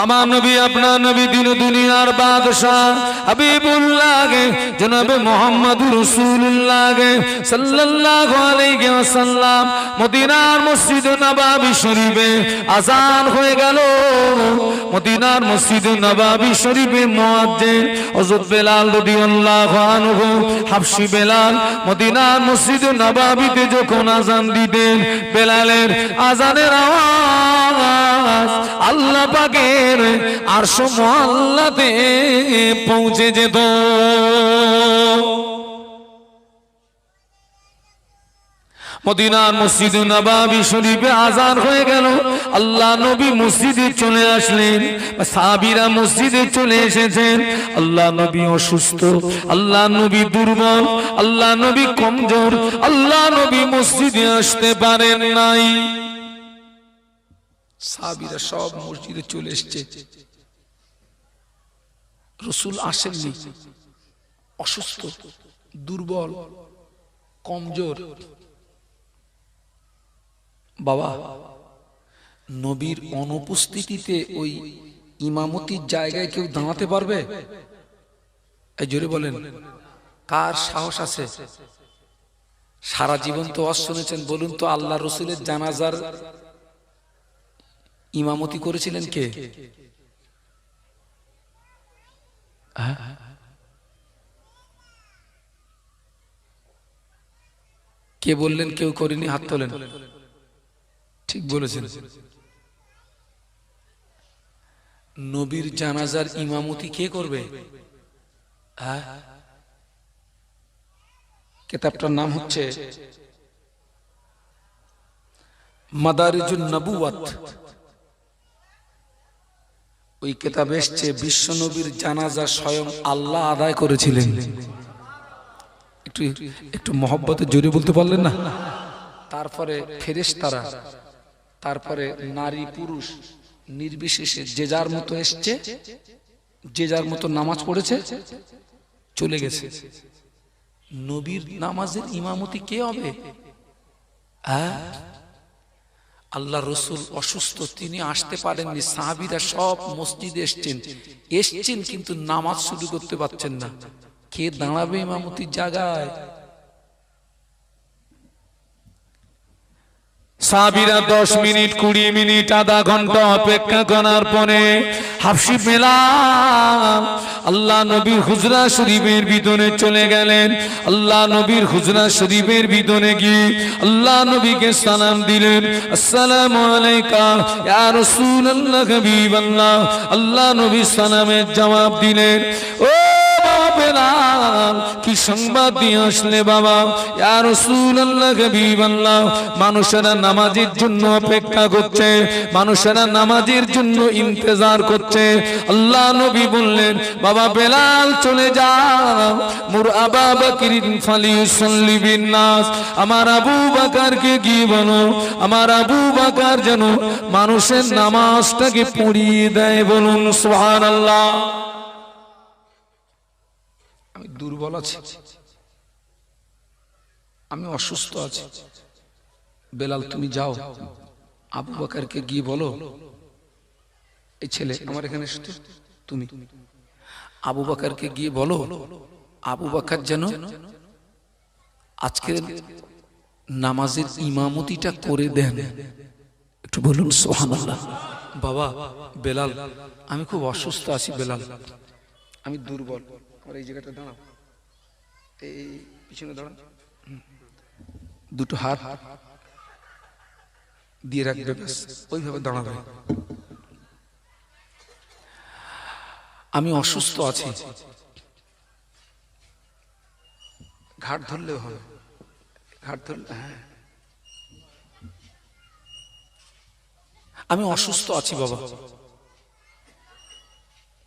আমার নবী আপনার নবী দিন দুনিয়ার বাদশাহ হাবিবুল্লাহ জনাবে মুহাম্মদুর রাসূলুল্লাহ সাল্লাল্লাহু আলাইহি ওয়াসাল্লাম মদিনার মসজিদ নববী শরীফে আযান হয়ে গেল। মদিনার মসজিদ নববী শরীফে মুয়াজ্জিন হযরত বেলাল রাদিয়াল্লাহু আনহু হাবশী বেলাল মদিনার মসজিদ নববীতে যখন আযান দিতেন, বেলালের আযানের আওয়াজ আল্লাহ পাকের আরশ মুআল্লাতে পৌঁছে যেত। মদিনার মসজিদ নববী শরীফে আযান হয়ে গেল, আল্লাহ নবী মসজিদে চলে আসলেন, সাহাবীরা মসজিদে চলে এসেছেন। আল্লাহ নবী অসুস্থ, আল্লাহ নবী দুর্বল, আল্লাহ নবী কমজোর, আল্লাহ নবী মসজিদে আসতে পারেন নাই। সাহাবীরা সব মসজিদে চলে এসেছে, রাসূল আসেননি, অসুস্থ, দুর্বল, কমজোর। বাবা, নবীর অনুপস্থিতিতে ওই ইমামতির জায়গায় কেউ দাঁড়াতে পারবে? এই জোরে বলেন, কার সাহস আছে? সারা জীবন তো ওয়াজ শুনেছেন, বলুন তো আল্লাহ রসুলের জানাজার ইমামতি করেছিলেন কে? কে বললেন কেউ করেনি? হাত তোলেন। ঠিক বলেছেন। নবীর জানাজার ইমামতি কে করবে? কিতাবটার নাম হচ্ছে মাদারিজুন নবুওয়াত। ওই কিতাবে এসেছে বিশ্ব নবীর জানাজা স্বয়ং আল্লাহ আদায় করেছিলেন। একটু একটু মহব্বতে জোরে বলতে পারলেন না? তারপরে ফেরেশতারা, তারপরে নারী পুরুষ নির্বিশেষে যে যার মতো এসছে, যে যার মতো নামাজ পড়েছে, চলে গেছে। নবীর নামাজের ইমামতি কে হবে? আল্লাহ রসুল অসুস্থ, তিনি আসতে পারেননি। সাহাবীরা সব মসজিদে এসছেন কিন্তু নামাজ শুরু করতে পারছেন না। কে দাঁড়াবে ইমামতির জায়গায়? সাহাবীরা 10 মিনিট 20 মিনিট আধা ঘন্টা অপেক্ষা করার পরে হাবশী বেলাল আল্লাহ নবীর হুজরা শরীফের ভিতরে চলে গেলেন। আল্লাহ নবীর হুজরা শরীফের ভিতরে গিয়ে আল্লাহ নবীকে সালাম দিলেন, আসসালামু আলাইকা ইয়া রাসূলুল্লাহ হাবিবাল্লাহ। আল্লাহ নবী সালামের জবাব দিলেন, ও বেলাল কি সংবাদ দিয়ে আসলে বাবা? ইয়া রাসূলুল্লাহ হাবিবাল্লাহ, মানুষেরা নামাজের জন্য অপেক্ষা করছে, মানুষেরা নামাজের জন্য ইন্তজার করছে। আল্লাহ নবী বললেন, বাবা বেলাল চলে যাও, মুর আবু বকরিন ফালিউসাল্লি বিন নাস, আমার আবু বকরকে গিয়ে বলো, আমার আবু বকর যেন মানুষের নামাজটাকে পড়িয়ে দেয়। বলুন সুবহানাল্লাহ। আমি দুর্বল আছি, আমি অসুস্থ আছি, বেলাল তুমি যাও, আবু বকরকে গিয়ে বলো, এই ছেলে আমার এখানে এসেছে, তুমি আবু বকরকে গিয়ে বলো, আবু বকর যেন আজকে নামাজের ইমামতিটা করে দেন। একটু বলুন সুবহানাল্লাহ। বাবা বেলাল, আমি খুব অসুস্থ আছি বেলাল, আমি দুর্বল, আমার এই জায়গাটা দাঁড়াও, এই পিছনে দাঁড়াও, দুটো হাত দিয়ে রাখবে, ওইভাবে দাঁড়াবে। আমি অসুস্থ আছি, ঘাট ধরলেও হবে, ঘাট ধরলে, হ্যাঁ আমি অসুস্থ আছি বাবা,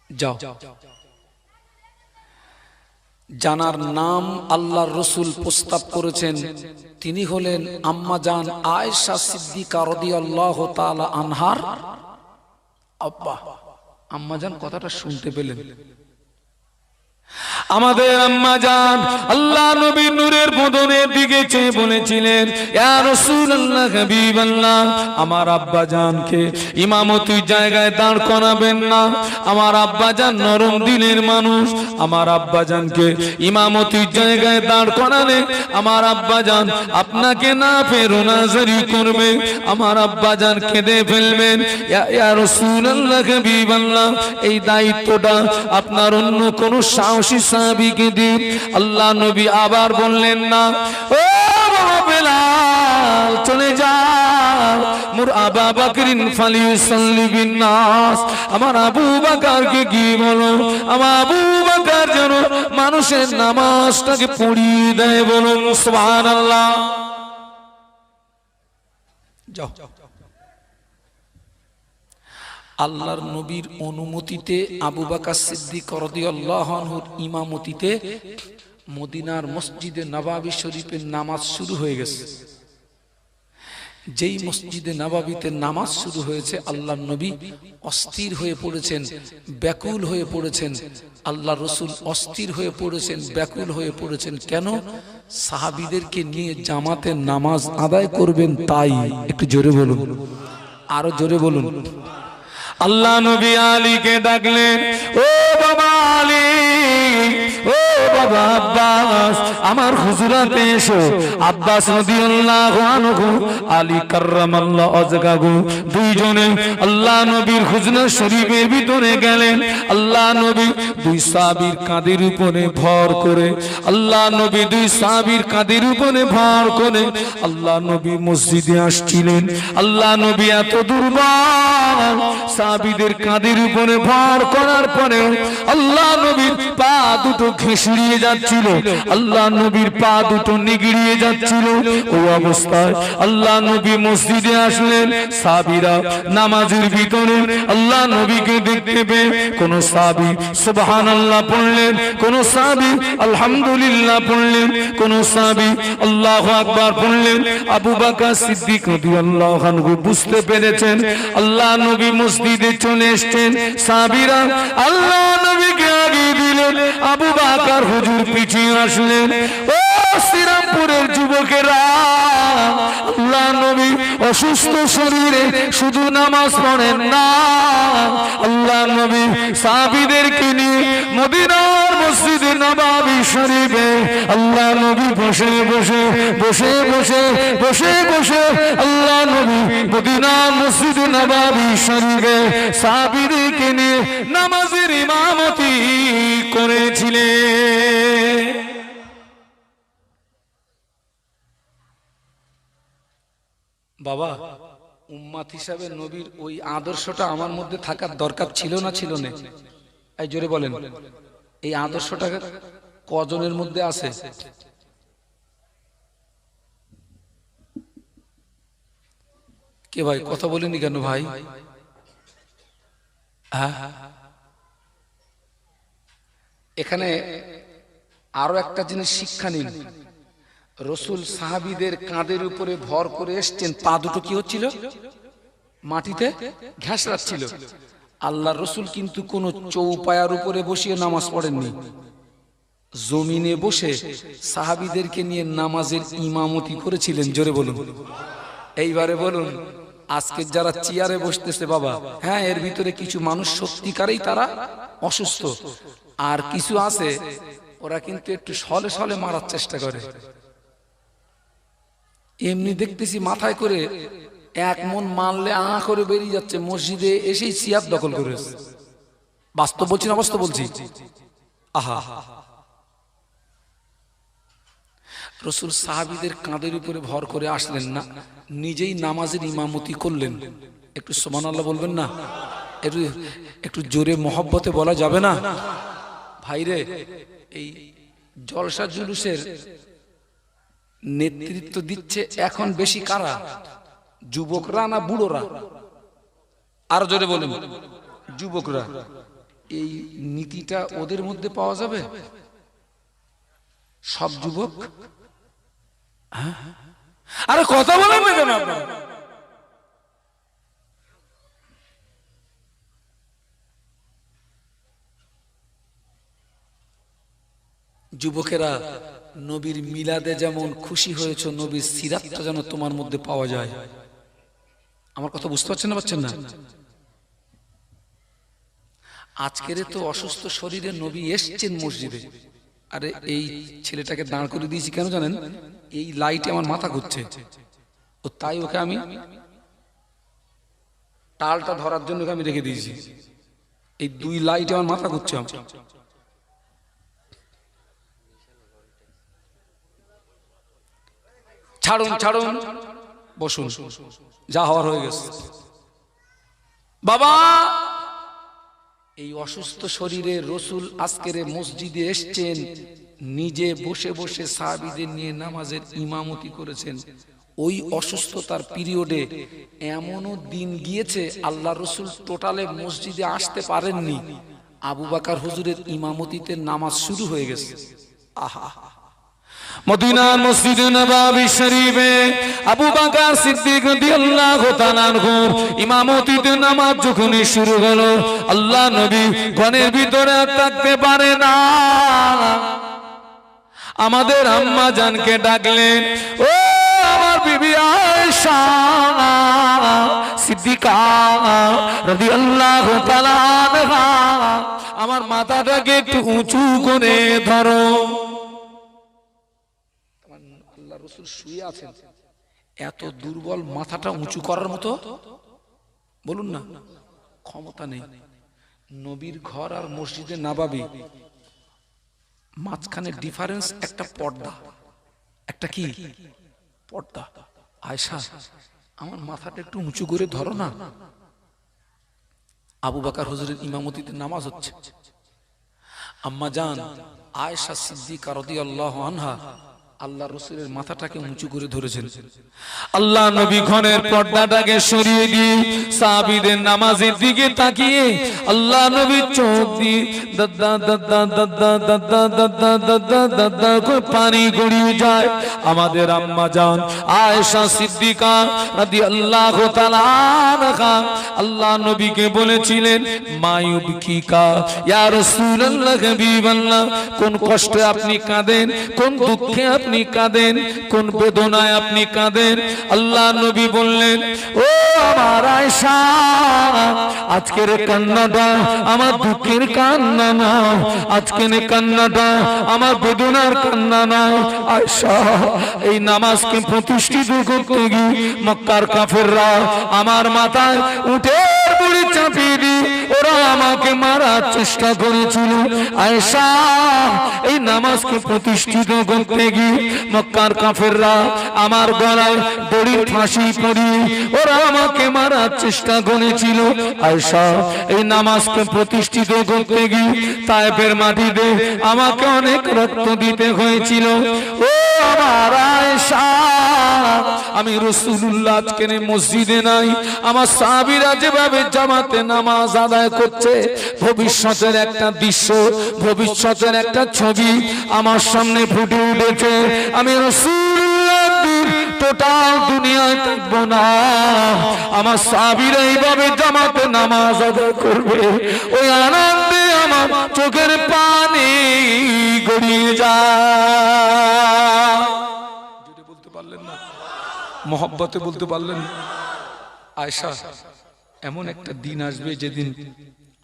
যাও। জানার নাম আল্লাহর রসুল প্রস্তাব করেছেন, তিনি হলেন আম্মা জান আয়েশা সিদ্দিকা রাদিয়াল্লাহু তাআলা আনহার আব্বা। আম্মা জান কথাটা শুনতে পেলেন। আমাদের আম্মা জান আল্লাহ নবীর নূরের বদনের দিকে চেয়ে বলেছিলেন, ইয়া রাসূলুল্লাহ হাবিবাল্লাহ, আমার আব্বা জানকে ইমামতির জায়গায় দাঁড় করাবেন না। আমার আব্বা জান নরম দিলের মানুষ, আমার আব্বা জানকে ইমামতির জায়গায় দাঁড় করালে আমার আব্বা জান আপনাকে না ফেরোনাজারি করবে, আমার আব্বা জান কেঁদে ফেলবেন। ইয়া রাসূলুল্লাহ হাবিবাল্লাহ, এই দায়িত্বটা আপনার অন্য কোন সাহসী সাহাবীকে দিন। আল্লাহ নবী আবার বললেন না, ও বাবা বেলাল চলে যাও, মুর আবা বকরিন ফালিউসাল্লি বিন নাস, আমার আবু বকরকে কি বলো, আমার আবু বকর যেন মানুষের নামাজটাকে পড়িয়ে দেয়, বলুন সুবহানাল্লাহ। যাও। আল্লাহর নবীর অনুমতিতে আবু বকর সিদ্দিক রাদিয়াল্লাহু আনহুর ইমামতিতে মদিনার মসজিদে নববী শরীফের নামাজ শুরু হয়ে গেছে। যেই মসজিদে নববীতে নামাজ শুরু হয়েছে, আল্লাহর নবী অস্থির হয়ে পড়েছেন, ব্যাকুল হয়ে পড়েছেন। আল্লাহ রসুল অস্থির হয়ে পড়েছেন, ব্যাকুল হয়ে পড়েছেন। কেন? সাহাবীদেরকে নিয়ে জামাতে নামাজ আদায় করবেন তাই। একটু জোরে বলুন, আরো জোরে বলুন। আল্লাহ নবী আলীকে ডাকলেন, ও বাবা আলী, ও বাবা আব্বাস, আমার হুজুরাতে এসো। আব্বাস রাদিয়াল্লাহু আনহু, আলী কাররামাল্লাহু ওয়াজহাহু, দুইজনে আল্লাহ নবীর হুজরা শরীফের ভিতরে গেলেন। আল্লাহ নবী দুই সাহাবীর কাঁধের উপরে ভর করে, আল্লাহ নবী দুই সাহাবীর কাঁধের উপরে ভর করে আল্লাহ নবী মসজিদে আসছিলেন। আল্লাহ নবী এত দুর্বল, সাহাবীদের কাঁধের উপরে ভর করার পরে আল্লাহ নবীর পা দুটো ঘেঁষড়িয়ে যাচ্ছিল, আল্লাহ নবীর পা দুটো নিগড়িয়ে যাচ্ছিল। ওই অবস্থায় আল্লাহ নবী মসজিদে আসলেন। সাহাবীরা নামাজের ভিতরে আল্লাহ নবীকে দেখতে পেয়ে কোন সাহাবী সুবহানাল্লাহ পড়লেন, কোন সাহাবী আলহামদুলিল্লাহ পড়লেন, কোন সাহাবী আল্লাহু আকবার পড়লেন। আবু বকর সিদ্দিক রাদিয়াল্লাহু আনহু বুঝতে পেরেছেন আল্লাহ নবী মসজিদে চলে এসেছেন। সাহাবীরা আল্লাহ নবীকে আগে দিলেন, আবু বকর হুজুর পিছিয়ে আসলেন। ও শ্রীরামপুরের যুবকেরা, আল্লাহ নবী অসুস্থ শরীরে শুধু নামাজ পড়েন না, আল্লাহ নবী সাহাবীদেরকে নিয়ে মদিনার মসজিদে নববী শরীফে আল্লাহ নবী বসে বসে বসে বসে বসে বসে আল্লাহ নবী মদিনার মসজিদে নববী শরীফে সাহাবীদেরকে নিয়ে নামাজের ইমামতি করেছিলেন। বাবা, উম্মাত হিসাবে নবীর ওই আদর্শটা আমার মধ্যে থাকার দরকার ছিল না, ছিল না? এই জোরে বলেন, এই আদর্শটা কজনের মধ্যে আছে? কে ভাই কথা বলেনি কেন ভাই? এখানে আরো একটা জিনিস শিক্ষা নিন। রসুল সাহাবীদের কাঁধের উপরে ভর করে এসছেন, পা দুটো কি হচ্ছিল? মাটিতে ঘেঁষড়াচ্ছিল। আল্লাহ রসুল কিন্তু কোন চৌপায়ার উপরে বসিয়ে নামাজ পড়েননি, জমিনে বসে সাহাবীদেরকে নিয়ে নামাজের ইমামতি করেছিলেন। জোরে বলুন। এইবারে বলুন, আজকে যারা চেয়ারে বসতেছে বাবা, হ্যাঁ এর ভিতরে কিছু মানুষ সত্যিকারেই তারা অসুস্থ, আর কিছু আছে ওরা কিন্তু একটু সলে সলে মারার চেষ্টা করে। এমনি দেখতেছি মাথায় করে এক মন মানলে করে বেরিয়ে যাচ্ছে, মসজিদে এসেই চেয়ার দখল করে। বাস্তব বলছি না বাস্তব বলছি? আহা, রসুল সাহাবীদের কাঁধের উপরে ভর করে আসলেন না, নিজেই নামাজের ইমামতি করলেন। একটু সুবহানাল্লাহ বলবেন না? একটু জোরে মহব্বতে বলা যাবে না? ভাইরে, এই জলসা জুলুসের নেতৃত্ব দিচ্ছে এখন বেশি কারা? যুবকরা না বুড়োরা? আর জোরে বলেন। যুবকরা। এই নীতিটা ওদের মধ্যে পাওয়া যাবে? সব যুবক? আরে কথা বলেন না কেন আপনারা? যুবকেরা নবীর মিলাদে যেমন খুশি হয়েছে, নবীর সিরাতটা যেন তোমার মধ্যে পাওয়া যায়। আমার কথা বুঝতে পারছেন না? আজকের তো অসুস্থ শরীরে নবী এসছেন মসজিদে, আরে এই ছেলেটাকে দাঁড় করে দিয়েছি কেন জানেন? এই লাইটে আমার মাথা ঘুরছে, ও তাই ওকে আমি টালটা ধরার জন্য আমি রেখে দিয়েছি। এই দুই লাইটে আমার মাথা ঘুরছে। ছাড়ুন, বসুন, যা হওয়ার হয়ে গেছে। বাবা, এই অসুস্থ শরীরে রসুল আজকের মসজিদে এসছেন, নিজে বসে বসে সাহাবীদের নিয়ে নামাজের ইমামতি করেছেন। ওই অসুস্থতার পিরিয়ডে এমনও দিন গিয়েছে আল্লাহ রসুল টোটালে মসজিদে আসতে পারেননি, আবু বকর হুজুরের ইমামতিতে নামাজ শুরু হয়ে গেছে। আহা, মদিনার মসজিদে নববী শরীফে আবু বকর সিদ্দিক রাদিয়াল্লাহু তাআলা আনহু ইমামতিতে নামাজ যখন শুরু হলো, আল্লাহ নবী ঘরের ভিতরে থাকতে পারে না, আমাদের আম্মা জানকে ডাকলেন, ও আমার বিবি আয়েশা সিদ্দিকা রাদিয়াল্লাহু তাআলা আনহা, আমার মাথাটাকে একটু উঁচু করে ধরো। আল্লাহ রাসূল শুয়ে আছেন, এত দুর্বল, মাথাটা উঁচু করার মতো বলুন না ক্ষমতা নেই। নবীর ঘর আর মসজিদে নববী মাঝখানে ডিফারেন্স একটা পর্দা, একটা কি পর্দা। আয়েশা, আমার মাথাটা একটু উঁচু করে ধরো না। আবু বকর হুজুরের ইমামতিতে নামাজ হচ্ছে, আম্মা জান আয়েশা সিদ্দিকা রাদিয়াল্লাহু আনহা আল্লাহ রাসূলের মাথাটাকে উঁচু করে ধরেছেন। আল্লাহ নবী ঘরের পর্দাটাকে সরিয়ে দিয়ে সাহাবীদের নামাজের দিকে তাকিয়ে আল্লাহ নবী চোখ দিয়ে দাদা দাদা দাদা দাদা দাদা দাদা দাদা করে পানি গড়িয়ে যায়। আমাদের আম্মা জান আয়েশা সিদ্দিকা রাদিয়াল্লাহু তাআলা আনহা আল্লাহ নবীকে বলেছিলেন, মায়ুবকিকা ইয়া রাসূলুল্লাহ, হাবিবাল্লাহ, কোন কষ্টে আপনি কাঁদেন, কোন দুঃখে আপনি কাঁদেন, কোন বেদনায় আপনি কাঁদেন? আল্লাহ নবী বললেন, ও আমার আয়েশা, আজকের কান্নাটা আমার দুঃখের কান্না না, আজকের কান্নাটা আমার বেদনার কান্না না। আয়েশা, এই নামাজকে প্রতিষ্ঠিত করতে গিয়ে মক্কার কাফেররা আমার মাথায় উটের বুড়ি চাপিয়ে দিয়ে ওরা আমাকে মারার চেষ্টা করেছিল। আয়েশা, এই নামাজকে প্রতিষ্ঠিত করতে গিয়ে মক্কার কাফেররা আমার গলায় দড়ির ফাঁসি পরিয়ে ওরা আমাকে মারার চেষ্টা করেছিল। আয়েশা, এই নামাজকে প্রতিষ্ঠিত করতে গিয়ে তায়েফের মাটিতে আমাকে অনেক রক্ত দিতে হয়েছিল। ও আমার আয়েশা, আমি রাসূলুল্লাহ আজকে মসজিদে নাই, আমার সাহাবীরা যেভাবে জামাতে নামাজ আদায় করছে, ভবিষ্যতের একটা দৃশ্য, ভবিষ্যতের একটা ছবি আমার সামনে ফুটে উঠেছে। আমি রাসূলুল্লাহ টোটাল দুনিয়ায় থাকবো না, আমার সাহাবীরা এইভাবে জামাতে নামাজ আদায় করবে, ওই আনন্দে আমার চোখের পানি গড়িয়ে যায়। বলতে পারলেন না, মহব্বতে বলতে পারলেন না? আয়েশা, এমন একটা দিন আসবে যেদিন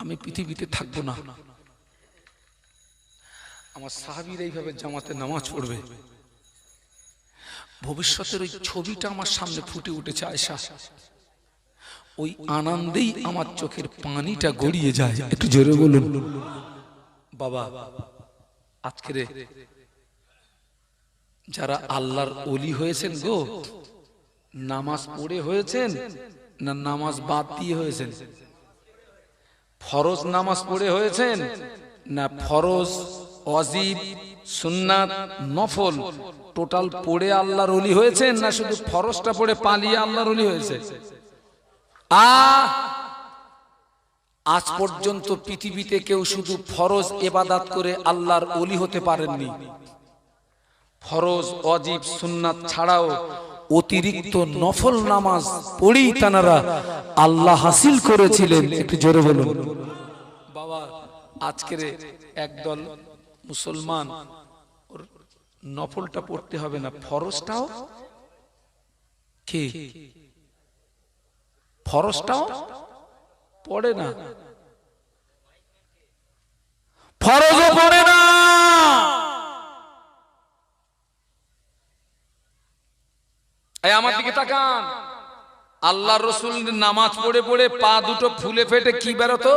আমি পৃথিবীতে থাকবো না, আমার সাহাবীরা এইভাবে জামাতে নামাজ পড়বে, ভবিষ্যতের ওই ছবিটা আমার সামনে ফুটে উঠেছে। আয়েশা, ওই আনন্দেই আমার চোখের পানিটা গড়িয়ে যায়। একটু জোরে বলুন। বাবা, আজকের যারা আল্লাহর ওলি হয়েছেন গো, নামাজ পড়ে হয়েছেন না নামাজ বাদ দিয়ে হয়েছেন? ফরজ নামাজ পড়ে হয়েছেন না ফরজ, ওয়াজিব, সুন্নাত, নফল টোটাল পড়ে আল্লাহর ওলি হয়েছেন, না শুধু ফরজটা পড়ে পালিয়ে আল্লাহর ওলি হয়েছে? আজ পর্যন্ত পৃথিবীতে কেউ শুধু ফরজ ইবাদত করে আল্লাহর ওলি হতে পারেননি। ফরজ, ওয়াজিব, সুন্নাত ছাড়াও অতিরিক্ত নফল নামাজ পড়েই তারা আল্লাহ হাসিল করেছিলেন। একটু জোরে বলুন। বাবা, আজকের একদল মুসলমান নফলটা পড়তে হবে না, ফরজটাও কি ফরজটাও পড়ে না, ফরজও পড়ে না। এই আমার দিকে তাকান, আল্লাহ রসুল নামাজ পড়ে পড়ে পা দুটো ফুলে ফেটে কি বেরোতো?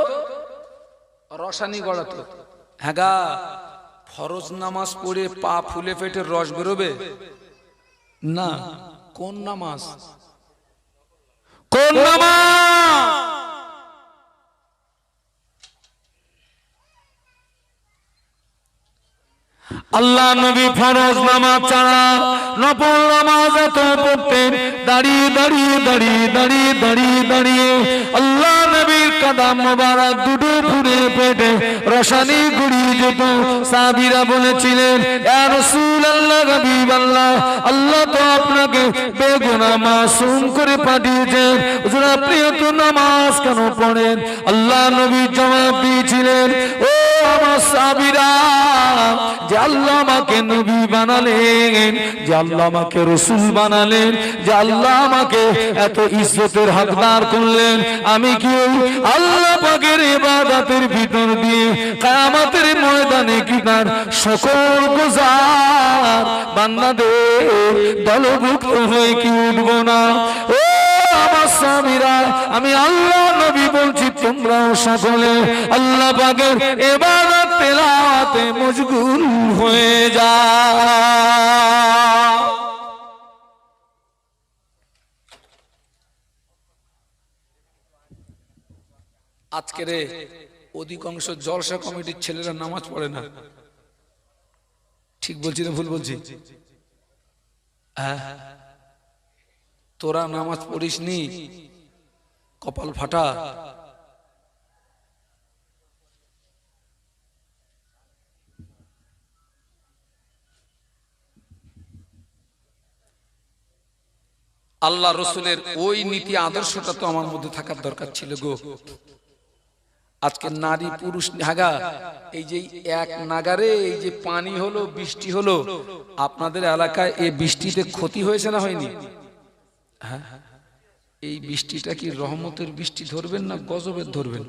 রসানি গড়াতো। হ্যাঁ গা, ফরজ নামাজ পড়ে পা ফুলে ফেটে রস বেরোবে না? কোন নামাজ? কোন নামাজ? আল্লাহ নবী ফরজ নামাজ ছাড়া নফল নামাজ এত পড়তেন, দাঁড়িয়ে দাঁড়িয়ে দাঁড়িয়ে দাঁড়িয়ে দাঁড়িয়ে দাঁড়িয়ে আল্লাহ নবীর কাদাম মোবারক দুটো ফুলে পেটে রসানি গুড়িয়ে যেত। সাহাবীরা বলেছিলেন, ইয়া রাসূলুল্লাহ, হাবিবাল্লাহ, আল্লাহ তো আপনাকে বেগুনাহ মাসুম করে পাঠিয়েছেন, হুজুর আপনি এত নামাজ কেন পড়েন? আল্লাহ নবী জবাব দিয়েছিলেন, ও আমার সাহাবীরা, যে আল্লাহ আমাকে নবী বানালেন, যে আল্লাহ আমাকে রাসূল বানালেন, যে আল্লাহ আমাকে এত ইজ্জতের হকদার করলেন, আমি কি আল্লাহ পাকের ইবাদতের ভিতর দিয়ে কিয়ামতের ময়দানে কি তার সকল গুজার বান্দাদের দলভুক্ত হয়ে কি উঠব না? ও আমার সাহাবীরা, আমি আল্লাহ নবী বলছি, তোমরাও সকলে আল্লাহ পাকের ইবাদত তেলাওয়াতে মশগুল হয়ে যাও। আজকের অধিকাংশ জলসা কমিটির ছেলেরা নামাজ পড়ে না। ঠিক বলছি না ভুল বলছি? তোরা নামাজ পড়িসনি, কপাল ফাটা। আল্লাহ রসুলের ওই নীতি আদর্শটা তো আমার মধ্যে থাকার দরকার ছিল গো। আজকে নারী পুরুষ হাগা, এই যে এক নাগারে এই যে পানি হলো, বৃষ্টি হলো, আপনাদের এলাকায় এই বৃষ্টিতে ক্ষতি হয়েছে না হয়নি? হ্যাঁ, এই বৃষ্টিটা কি রহমতের বৃষ্টি ধরবেন না গজবের ধরবেন?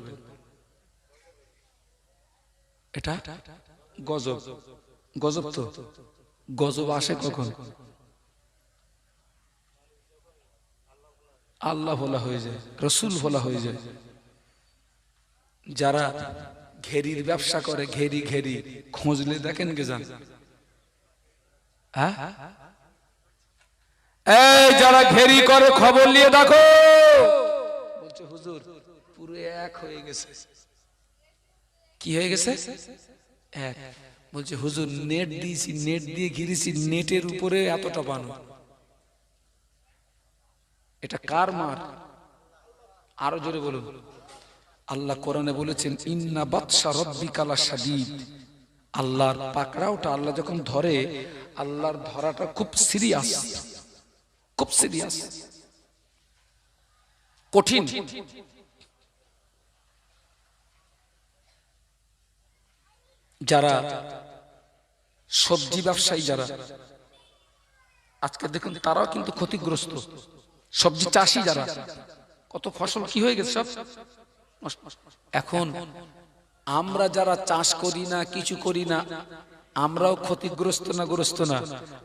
এটা গজব। গজব তো গজব আসে কখন? আল্লাহ ভোলা হয়ে যায়, রসুল ভোলা হয়ে যায়। যারা ঘেরির ব্যবসা করে, ঘেরি ঘেরি খোঁজলে দেখেন কে যান, এই যারা ঘেরি করে খবর নিয়ে দেখো, বলছে হুজুর পুরো এক হয়ে গেছে। কি হয়ে গেছে? এক। বলছে হুজুর নেট দিয়েছি, নেট দিয়ে ঘিরেছি, নেটের উপরে এতটা বানো। এটা কার মার? আরো জোরে বলুন। আল্লাহ কোরআনে বলেছেন, ইন্না বাতশা রাব্বিকা লাশাদীদ। আল্লাহর পাকড়াওটা আল্লাহ যখন ধরে, আল্লাহর ধরাটা খুব সিরিয়াস, খুব সিরিয়াস, কঠিন। যারা সবজি ব্যবসায়ী, যারা আজকে দেখুন তারাও কিন্তু ক্ষতিগ্রস্ত। সবজি চাষি যারা, কত ফসল কি হয়ে গেছে সব। এখন আমরা যারা চাষ করি না, কিছু করি না, আমরাও ক্ষতিগ্রস্ত না গ্রস্ত না?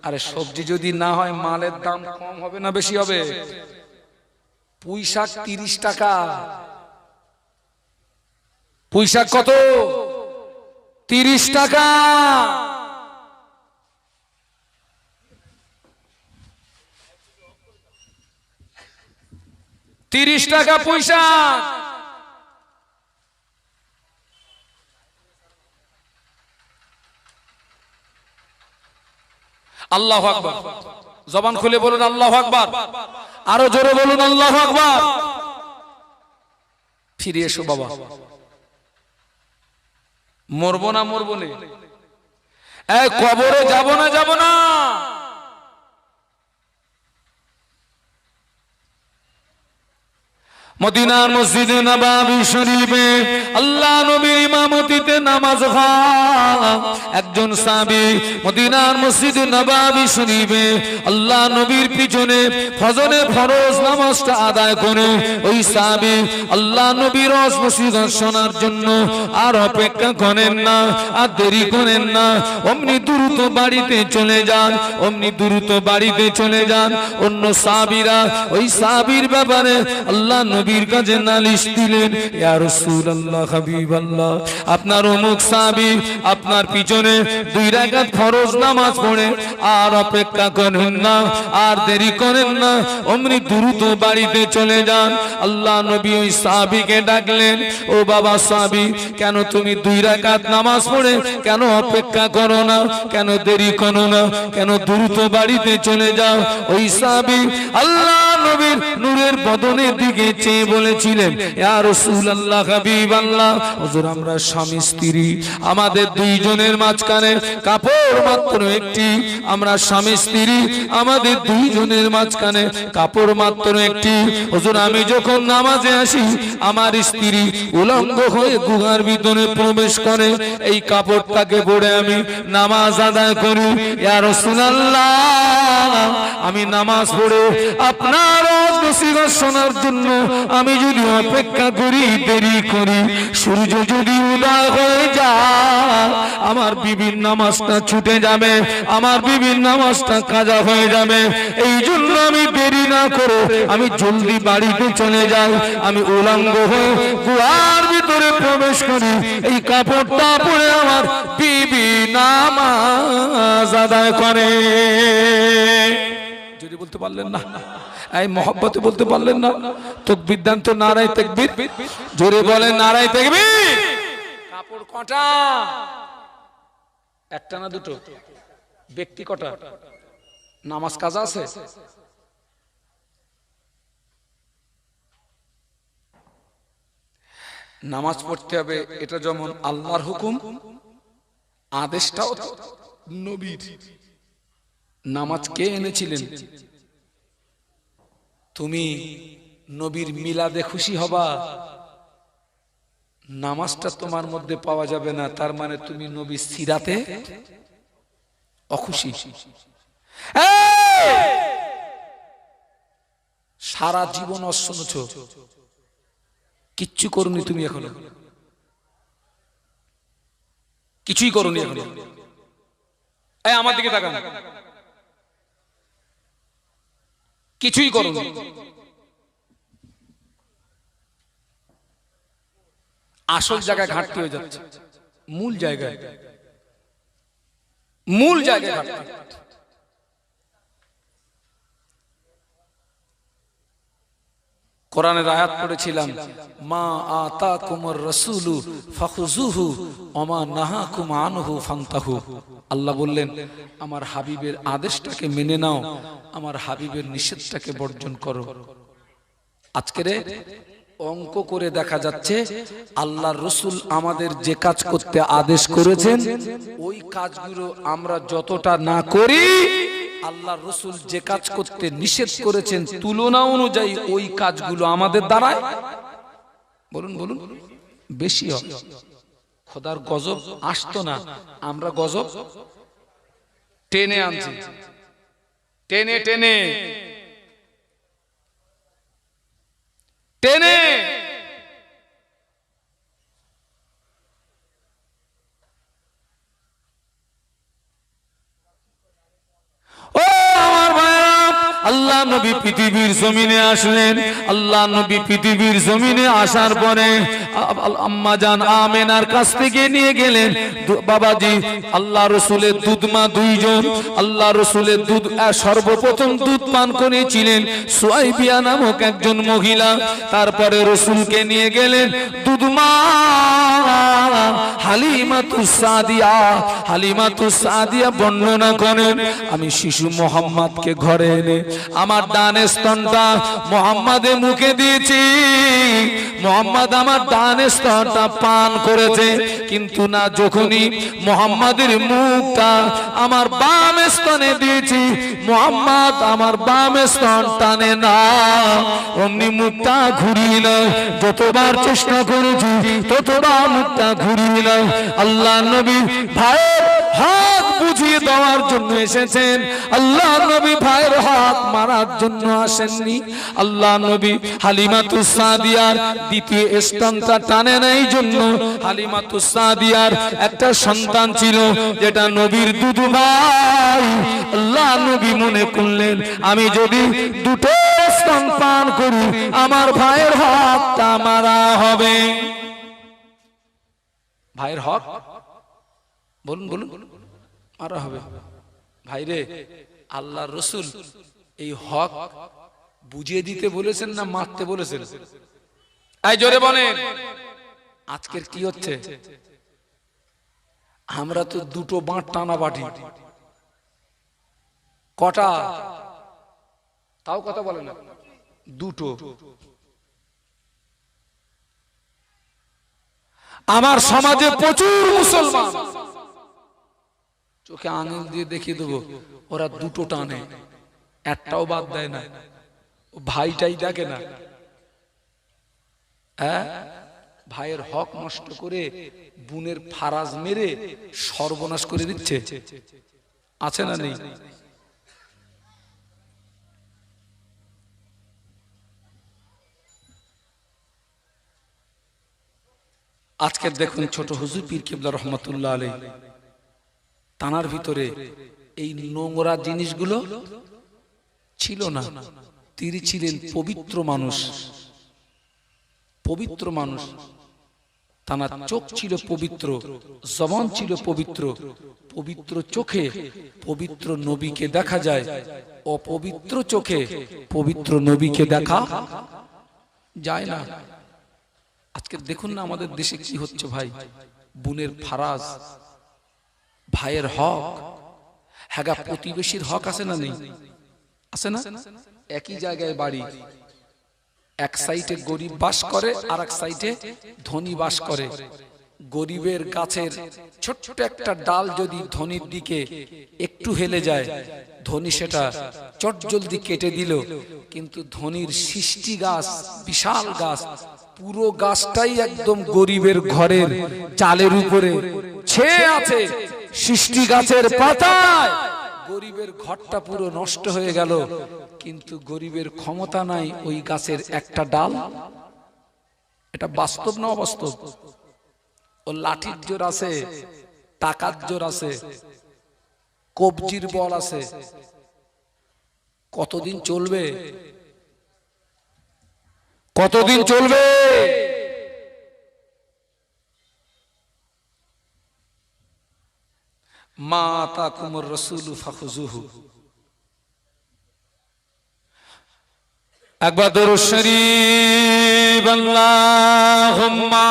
আরে সবজি যদি না হয়, মালের দাম কম হবে না বেশি হবে? পুঁই শাক 30 টাকা। পুঁই শাক কত? 30 টাকা। $30 পুঁই শাক। আল্লাহু আকবার। জবান খুলে বলুন আল্লাহু আকবার। আরো জোরে বলুন আল্লাহু আকবার। ফিরে এসো বাবা, মরবো না মরবো না, কবরে যাব না যাব না। মদিনার মসজিদে নববী শরীফে আল্লাহ নবীর ইমামতিতে মসজিদে নামাজ হয়। একজন সাহাবী মদিনার মসজিদ নববী শরীফে আল্লাহ নবীর পিছনে ফজরের ফরজ নামাজটা আদায় করে ওই সাহাবী আল্লাহ নবীর মসজিদ শোনার জন্য আর অপেক্ষা করেন না, আর দেরি করেন না, অমনি দ্রুত বাড়িতে চলে যান, অমনি দ্রুত বাড়িতে চলে যান। অন্য সাহাবীরা ওই সাহাবীর ব্যাপারে আল্লাহ নবীর কাছে নালিশ দিলেন, ইয়া রাসূলুল্লাহ হাবিবাল্লাহ, আপনার অমুক সাহাবী আপনার পিছনে 2 রাকাত ফরজ নামাজ পড়ে আর অপেক্ষা করেন না, আর দেরি করেন না, অমনি দ্রুত বাড়িতে চলে যান। আল্লাহ নবী ওই সাহাবীকে ডাকলেন, ও বাবা সাহাবী, কেন তুমি 2 রাকাত নামাজ পড়ে কেন অপেক্ষা করো না, কেন দেরি করো না, কেন দ্রুত বাড়িতে চলে যাও? ওই সাহাবী আল্লাহ নবীর নূরের বদনের দিকে চেয়ে বলেছিলেন, ইয়া রাসূলুল্লাহ হাবিবাল্লাহ, হুজুর আমরা স্বামী স্ত্রী, আমাদের 2 জনের মাঝখানে কাপড় মাত্র একটি, আমরা স্বামী স্ত্রী, আমাদের 2 জনের মাঝখানে কাপড় মাত্র একটি। হুজুর আমি যখন নামাজে আসি আমার স্ত্রী উলঙ্গ হয়ে গুহার ভিতরে প্রবেশ করে, এই কাপড়টাকে পরে আমি নামাজ আদায় করি। ইয়া রাসূলুল্লাহ আমি নামাজ পড়ে আপনার নসিহত শোনার জন্য আমি যদি অপেক্ষা করি, দেরি করি, সূর্য যদি উদয় হয়ে যায় আমার বিবির নামাজটা ছুটে যাবে, আমার বিবির নামাজটা কাজা হয়ে যাবে। এই জন্য আমি দেরি না করে আমি জলদি বাড়িতে চলে যাই, আমি উলঙ্গ হয়ে গুহার ভিতরে প্রবেশ করি, এই কাপড়টা পরে আমার বিবি নামাজ আদায় করে। যদি বলতে পারলেন না, এই মহব্বতে বলতে পারলেন না, তাকবীর দেন তো, নারায়ে তাকবীর, জোরে বলেন নারায়ে তাকবীর। কাপড় কটা? একটা না দুটো? ব্যক্তি কটা? নামাজ কাজা আছে? নামাজ পড়তে হবে, এটা যেমন আল্লাহর হুকুম, আদেশটাও নবীর। নামাজ কে এনেছিলেন? তুমি নবীর মিলাদে খুশি হবা, নামাজটা তোমার মধ্যে পাওয়া যাবে না, তার মানে তুমি নবীর সিরাতে অখুশি। সারা জীবন অশুনেছ, কিচ্ছু করনি তুমি, এখনো কিছুই করনি, এখনো আমার দিকে তাকান, কিছুই করনি। আসল জায়গায় ঘাটতি হয়ে যাচ্ছে, মূল জায়গায় ঘাটতি। কোরআনের আয়াত পড়েছিলাম, মা আতাকুমুর রাসূলু ফাখুযুহু ওয়া মা নাহাকুম আনহু ফান্তাহু। আল্লাহ বললেন আমার হাবিবের আদেশটাকে মেনে নাও, আমার হাবিবের নিষেধটাকে বর্জন করো। আজকের অঙ্ক করে দেখা যাচ্ছে আল্লাহর রাসূল আমাদের যে কাজ করতে আদেশ করেছেন ওই কাজগুলো আমরা যতটা না করি, আল্লাহর রাসূল যে কাজ করতে নিষেধ করেছেন তুলনা অনুযায়ী ওই কাজগুলো আমাদের দ্বারায় বলুন বেশি হবে। খোদার গজব আসতো না, আমরা গজব টেনে আনছি, টেনে টেনে টেনে। আল্লাহ নবী পৃথিবীর জমিনে আসলেন। আল্লাহ নবী পৃথিবীর জমিনে আসার পরে আম্মা জান আমেনার কাছ থেকে নিয়ে গেলেন বাবাজি আল্লাহ রসুলের দুধমা 2 জন। আল্লাহ রসুলের দুধ সর্বপ্রথম দুধ পান করেছিলেন সুয়াইবিয়া নামক একজন মহিলা। তারপরে রসুলকে নিয়ে গেলেন দুধমা হালিমা হালিমাতুস সাদিয়া। হালিমাতুস সাদিয়া বর্ণনা করেন, আমি শিশু মুহাম্মদকে ঘরে এনে আমার ডান স্তনটা মুহাম্মাদের মুখে দিয়েছি। মুহাম্মদ আমার ডান স্তনটা পান করেছে, কিন্তু না, যখনই মুহাম্মাদের মুখটা আমার বাম স্তনে দিয়েছি, মুহাম্মদ আমার বাম স্তন টানে না, অমনি মুখটা ঘুরিয়ে নেয়। যতবার চেষ্টা করেছি ততবার মুখটা ঘুরিয়ে নেয়। আল্লাহ নবী ভাইয়ের হাত বুঝিয়ে দেওয়ার জন্য এসেছেন, আল্লাহ নবী ভাইয়ের হাত মারার জন্য আসেননি। আল্লাহ নবী হালিমাতুস সাদিয়ার দ্বিতীয় স্তনটা টানে না, এই জন্য হালিমাতুস সাদিয়ার একটা সন্তান ছিল যেটা নবীর দুধু ভাই। আল্লাহ নবী মনে করলেন, আমি যদি দুটো স্তন পান করি আমার ভাইয়ের হকটা মারা হবে। ভাইয়ের হক বলুন বলুন মারা হবে। ভাইরে, আল্লাহর রাসূল এই হক বুঝিয়ে দিতে বলেছেন না মারতে বলেছেন? এই জোরে বলেন। আজকের কি হচ্ছে? আমরা তো দুটো বাঁট টানা বাটি। কটা? তাও কথা বলে না, দুটো। আমার সমাজে প্রচুর মুসলমান, চোখে আঙুল দিয়ে দেখিয়ে দেবো, ওরা দুটো টানে, একটাও বাদ দেয় না। ভাইটাই দেখে না, হ্যাঁ, ভাইয়ের হক নষ্ট করে বোনের ফারাজ মেরে সর্বনাশ করে দিচ্ছে। আছে না নেই? আজকে দেখুন ছোট হুজুর পীর কিবলা রহমাতুল্লাহ আলাইহি তানার ভিতরে এই নোংরা জিনিসগুলো ছিল না। তিনি ছিলেন পবিত্র মানুষ, পবিত্র মানুষ। তানার চোখ ছিল পবিত্র, জবান ছিল পবিত্র। পবিত্র চোখে পবিত্র নবীকে দেখা যায়, অপবিত্র চোখে পবিত্র নবীকে দেখা যায় না। আজকে দেখুন না আমাদের দেশে কি হচ্ছে ভাই। বোনের ফারাজ, ভাইয়ের হক, হ্যাঁ, প্রতিবেশীর হক আছে না নেই? আছে না? একই জায়গায় বাড়ি, এক সাইডে গরিব বাস করে আর এক সাইডে ধনী বাস করে। গরিবের গাছের ছোট্ট একটা ডাল যদি ধনীর দিকে একটু হেলে যায়, ধনী সেটা চটজলদি কেটে দিল, কিন্তু ধনীর সৃষ্টি গাছ, বিশাল গাছ, পুরো গাছটাই একদম গরিবের ঘরের চালের উপরে ছেয়ে আছে। সৃষ্টি গাছের পাতায় গরিবের ঘরটা পুরো নষ্ট হয়ে গেল, কিন্তু গরিবের ক্ষমতা নাই ওই গাছের একটা ডাল। এটা বাস্তব না অবাস্তব? ও লাঠির জোর আছে, টাকার জোর আছে, কবজির বল আছে, কতদিন চলবে? কতদিন চলবে? মা আতাকুমুর রাসূলু ফাখুযুহু। একবার দরুদ শরীফ, আল্লাহুম্মা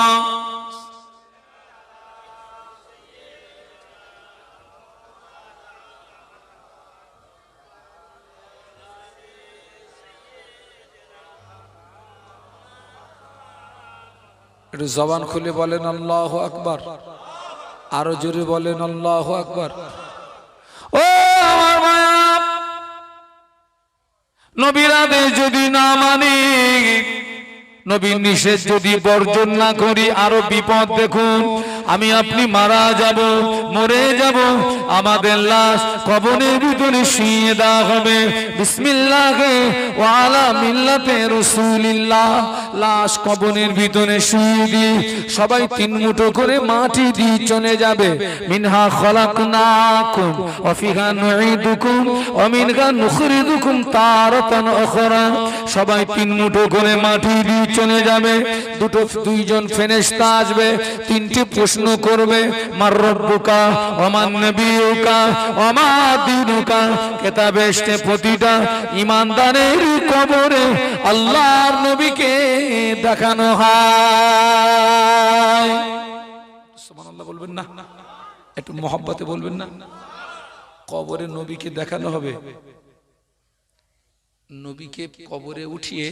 একটু জবান খুলে বলেন আল্লাহু আকবার, আরো জোরে বলেন আল্লাহু আকবার। ও আমার মায়া, নবীর আদেশ যদি না মানি, নবীর নিষেধ যদি বর্জন না করি, আরো বিপদ। দেখুন, আমি আপনি মারা যাব, মরে যাব, আমাদের লাশ কবরের ভিতরে শুইয়ে দেওয়া হবে। বিসমিল্লাহে ওয়া আলা মিল্লাতে রাসূলিল্লাহ। লাশ কবরের ভিতরে শুইয়ে দিয়ে সবাই তিন মুঠো করে মাটি দিয়ে চলে যাবে। মিনহা খলাকনাকুম ওয়া ফিহা নুঈদুকুম ওয়া মিনহা নুখরিজুকুম তারাতান উখরা। সবাই তিন মুঠো করে মাটি দিয়ে চলে যাবে। দুইজন ফেরেশতা আসবে, তিনটি প্রশ্ন করবে, মার রব্বুকা ওয়া মান নবিয়ুকা ওয়া মা দীনুকা। কিতাবে এসে প্রতিটা ঈমানদারের কবরে আল্লাহর নবীকে দেখানো হয়। সুবহানাল্লাহ বলবেন। বলবেন না? একটু মহব্বতে বলবেন না? কবরে নবীকে দেখানো হবে, নবীকে কবরে উঠিয়ে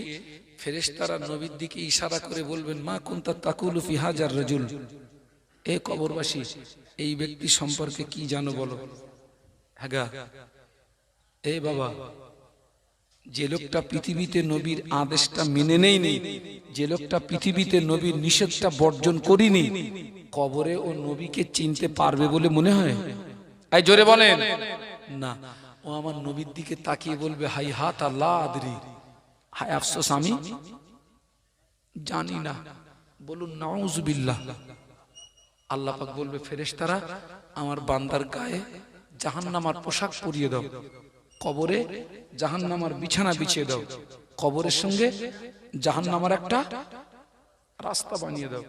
ফেরেশতারা নবীর দিকে ইশারা করে বলবেন, মা কুনতা তাকুলু ফি হাজার রাজুল, এ কবরবাসী এই ব্যক্তি সম্পর্কে কি জানো বলো। হ্যাঁ এ বাবা, যে লোকটা পৃথিবীতে নবীর আদেশটা মেনে নেয়নি, যে লোকটা পৃথিবীতে নবীর নিষেধটা বর্জন করিনি, কবরে ও নবীকে চিনতে পারবে বলে মনে হয়? এই জোরে বলেন না। ও আমার নবীর দিকে তাকিয়ে বলবে, হাই হাত আল্লাহ আদরি, হায় আফসোস আমি জানি না। বলুন নাউজুবিল্লাহ। আল্লাহ পাক বলবে, ফেরেশতারা আমার বান্দার গায়ে জাহান্নামার পোশাক পরিয়ে দাও, কবরে জাহান্নামার বিছানা বিছিয়ে দাও, কবরের সঙ্গে জাহান্নামার একটা রাস্তা বানিয়ে দাও।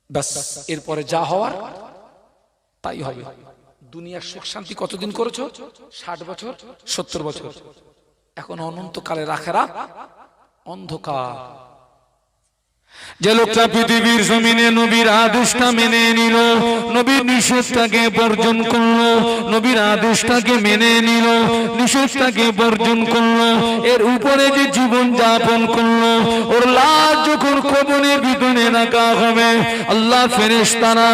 ব্যাস, এরপরে যা হওয়ার তাই হবে। দুনিয়ার সুখ শান্তি কতদিন করেছো? 60 বছর 70 বছর। এখন অনন্তকালে আখিরাত অন্ধকার। যে লোকটা পৃথিবীর জমিনে নবীর আদেশটা মেনে নিল, নবীর নিষেধটাকে বর্জন করলো, নবীর আদেশটাকে মেনে নিল, নিষেধটাকে বর্জন করলো, এর উপরে যে জীবন যাপন করলো, ওর লাশ যখন কবরের ভিতরে রাখা হবে, আল্লাহ ফেরেশতারা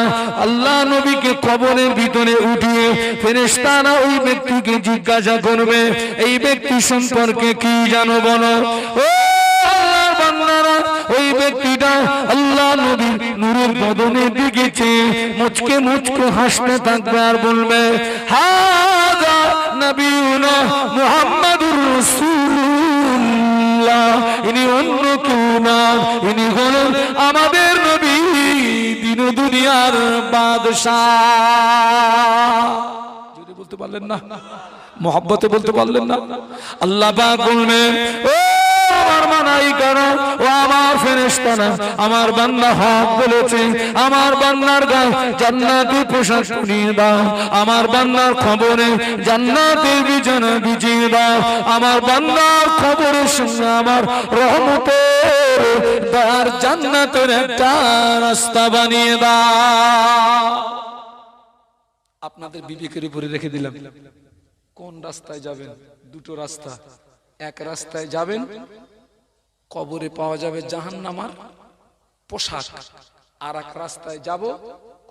আল্লাহ নবীকে কবরের ভিতরে উঠিয়ে ফেরেশতারা ওই ব্যক্তিকে জিজ্ঞাসা করবে, এই ব্যক্তি সম্পর্কে কি জানো বলো। ও আল্লাহর বান্দারা, ওই ব্যক্তিটা আল্লাহ নবীর নূরের বদনের দিকে চেয়ে মুচকে মুচকে হাসতে থাকবে আর বলবে, হাযা নবিয়ুনা মুহাম্মাদুর রাসূলুল্লাহ, ইনি অন্য কেউ না, ইনি হলেন আমাদের নবী, দিন দুনিয়ার বাদশাহ। যদি বলতে পারলেন না, মহব্বতে বলতে পারলেন না, আল্লাহ পাক বলবেন, ও আমার মানাই করো, ও আমার ফেরেশতারা, আমার বান্দা হক বলেছে, আমার বান্দার গায়ে জান্নাতের পোশাক পরিয়ে দাও, আমার বান্দার খবরে জান্নাতের বিছানা বিছিয়ে দাও, আমার বান্দার খবরের সঙ্গে আমার রহমতের দ্বার জান্নাতের একটা রাস্তা বানিয়ে দাও। আপনাদের বিবেকের উপরে রেখে দিলাম, কোন রাস্তায় যাবেন? দুটো রাস্তা। এক রাস্তায় যাবেন, কবরে পাওয়া যাবে জাহান্নামার পোশাক, আর এক রাস্তায় যাব,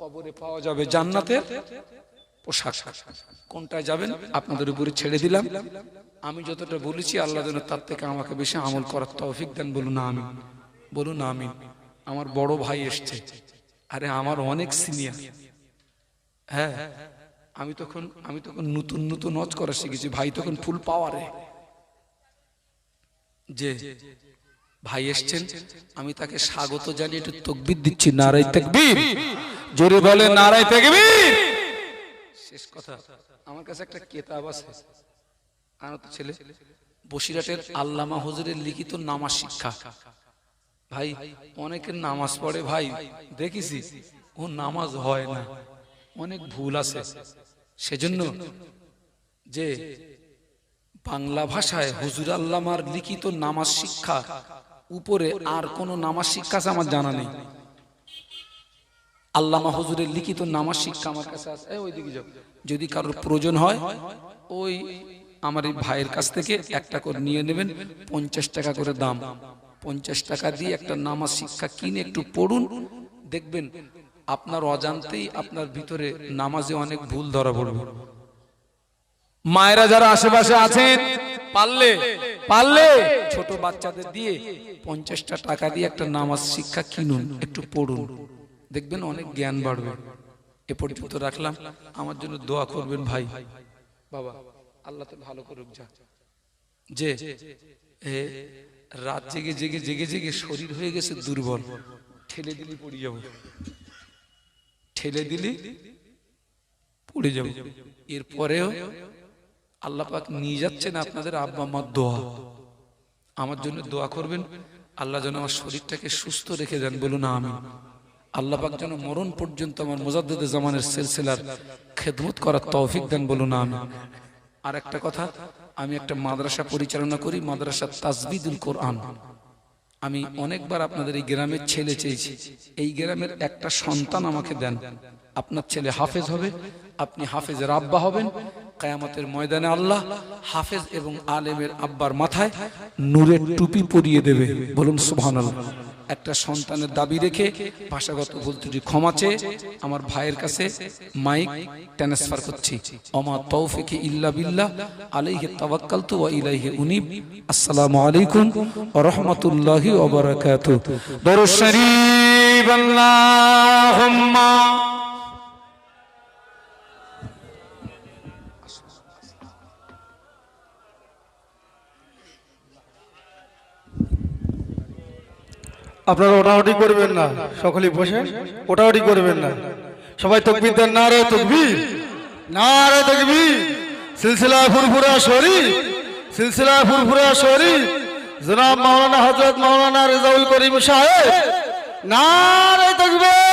কবরে পাওয়া যাবে জান্নাতের পোশাক। কোনটায় যাবেন আপনাদের উপরে ছেড়ে দিলাম। আমি যতটা বলেছি আল্লাহ যেন তার থেকে আমাকে বেশি আমল করার তৌফিক দেন। বলুন আমিন, বলুন আমিন। আমার বড় ভাই এসছে, আরে আমার অনেক সিনিয়র। হ্যাঁ, আমি তখন নতুন নতুন নজ করা শিখেছি, ভাই তখন ফুল পাওয়ারে। যে ভাই এসছেন, আমি তাকে স্বাগত জানিয়ে একটু তাকবীর দিচ্ছি। নারায়ে তাকবীর, জোরে বলে নারায়ে তাকবীর। শেষ কথা, আমার কাছে একটা কিতাব আছে, আনত ছেলে বসিরহাটের আল্লামা হুজুরের লিখিত নামাজ শিক্ষা। ভাই অনেকের নামাজ পড়ে, ভাই দেখেছি ও নামাজ হয় না, অনেক ভুল আছে। সেজন্য যে বাংলা ভাষায় হুজুর আল্লামার লিখিত নামাজ শিক্ষা উপরে আর কোন নামাজ শিক্ষা আছে আমার জানা নেই। আল্লামা হুজুরের লিখিত নামাজ শিক্ষা আমার কাছে আছে, ওইদিকে যাও। যদি কারোর প্রয়োজন হয়, ওই আমার এই ভাইয়ের কাছ থেকে একটা করে নিয়ে নেবেন, 50 টাকা করে দাম। 50 টাকা দিয়ে একটা নামাজ শিক্ষা কিনে একটু পড়ুন, দেখবেন আপনার অজান্তেই আপনার ভিতরে নামাজে অনেক ভুল ধরা পড়বে। মায়েরা যারা আশেপাশে আছেন, পারলে ছোট বাচ্চাদের দিয়ে 50টা টাকা দিয়ে একটা নামাজ শিক্ষা কিনুন, একটু পড়ুন, দেখবেন অনেক জ্ঞান বাড়বে। এ পর্যন্ত রাখলাম, আমার জন্য দোয়া করবেন ভাই। বাবা আল্লাহ তো ভালো করুক। যা যে রাত জেগে জেগে জেগে জেগে শরীর হয়ে গেছে দুর্বল, ঠেলে দিলি পড়ে যাব, ঠেলে দিলি পড়ে যাব। এরপরেও আল্লাহ পাক নিয়ে যাচ্ছেন আপনাদের আব্বা আম্মার দোয়া। আমার জন্য দোয়া করবেন, আল্লাহ যেন আমার শরীরটাকে সুস্থ রেখে দেন। বলুন আমিন। আল্লাহ পাক যেন মরণ পর্যন্ত আমার মুজাদ্দিদে জামানের সিলসিলার খেদমত করার তৌফিক দেন। বলুন আমিন। আর একটা কথা, আমি একটা মাদ্রাসা পরিচালনা করি, মাদ্রাসা তাজবিদুল কোরআন। আমি অনেকবার আপনাদের এই গ্রামের ছেলে চেয়েছি, এই গ্রামের একটা সন্তান আমাকে দেন। আপনার ছেলে হাফেজ হবে, আপনি হাফেজের আব্বা হবেন। কিয়ামতের ময়দানে আল্লাহ হাফেজ এবং আলেমের আব্বার মাথায় নূরের টুপি পরিয়ে দেবে। বলুন সুবহানাল্লাহ। একটা সন্তানের দাবি রেখে ভাষাগত ভুল ত্রুটি ক্ষমা চেয়ে আমার ভাইয়ের কাছে মাইক ট্রান্সফার করছি। ওমা তৌফিক ইল্লা বিল্লাহ, আলাইহি তাওয়াক্কালতু ওয়া ইলাইহি উনীব। আসসালামু আলাইকুম ওয়া রাহমাতুল্লাহি ওয়া বারাকাতুহু। দরুদ শরীফ আল্লাহুম্মা আপনারা ওটাওটি করবেন না, সকলেই বসে ওটাওটি করবেন না। সবাই তাকবীর দেন, নারে তাকবীর, নারে তাকবীর। সিলসিলা ফুরফুরা শরীফ, সিলসিলা ফুরফুরা শরীফ, জনাব মাওলানা হযরত মাওলানা রেজাউল করিম সাহেব, নারে তাকবীর।